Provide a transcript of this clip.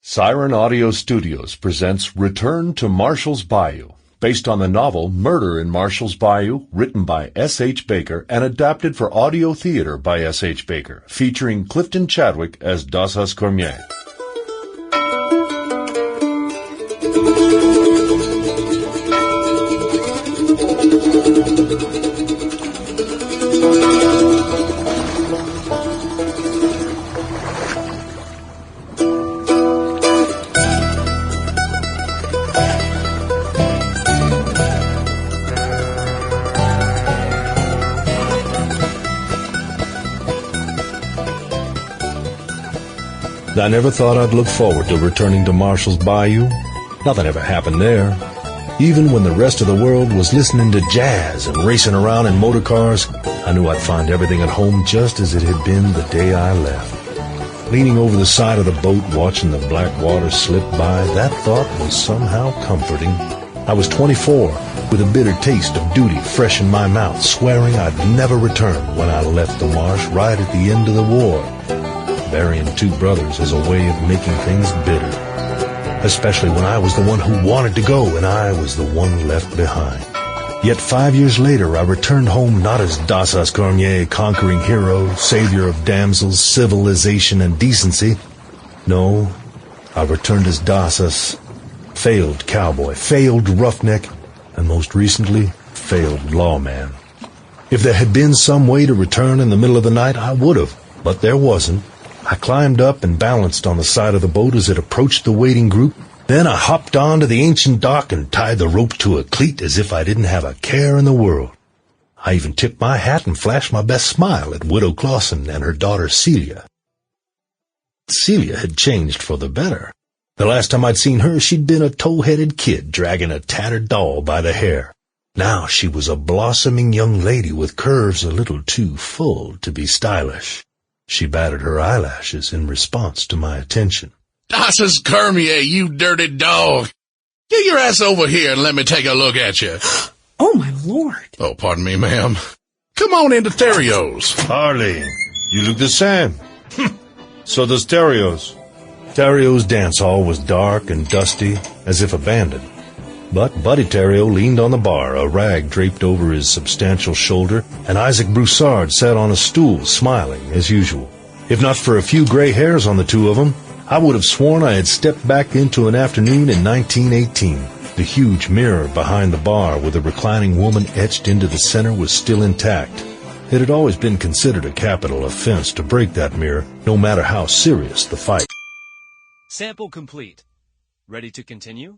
Siren Audio Studios presents Return to Marshall's Bayou, based on the novel Murder in Marshall's Bayou, written by S.H. Baker and adapted for audio theater by S.H. Baker, featuring Clifton Chadwick as Dassas Cormier. I never thought I'd look forward to returning to Marshall's Bayou. Nothing ever happened there. Even when the rest of the world was listening to jazz and racing around in motor cars, I knew I'd find everything at home just as it had been the day I left. Leaning over the side of the boat, watching the black water slip by, that thought was somehow comforting. I was 24, with a bitter taste of duty fresh in my mouth, swearing I'd never return when I left the marsh right at the end of the war. Burying two brothers is a way of making things bitter, especially when I was the one who wanted to go and I was the one left behind. Yet 5 years later, I returned home not as Dassas Cormier, conquering hero, savior of damsels, civilization, and decency. No, I returned as Dassas, failed cowboy, failed roughneck, and most recently, failed lawman. If there had been some way to return in the middle of the night, I would have, but there wasn't. I climbed up and balanced on the side of the boat as it approached the waiting group. Then I hopped onto the ancient dock and tied the rope to a cleat as if I didn't have a care in the world. I even tipped my hat and flashed my best smile at Widow Clausen and her daughter Celia. Celia had changed for the better. The last time I'd seen her, she'd been a tow-headed kid dragging a tattered doll by the hair. Now she was a blossoming young lady with curves a little too full to be stylish. She batted her eyelashes in response to my attention. Dassas Cormier, you dirty dog. Get your ass over here and let me take a look at you. Oh, my lord. Oh, pardon me, ma'am. Come on into Terrio's. Harley, you look the same. So does Terrio's. Terrio's dance hall was dark and dusty, as if abandoned. But Buddy Terrio leaned on the bar, a rag draped over his substantial shoulder, and Isaac Broussard sat on a stool, smiling as usual. If not for a few gray hairs on the two of them, I would have sworn I had stepped back into an afternoon in 1918. The huge mirror behind the bar with a reclining woman etched into the center was still intact. It had always been considered a capital offense to break that mirror, no matter how serious the fight. Sample complete. Ready to continue?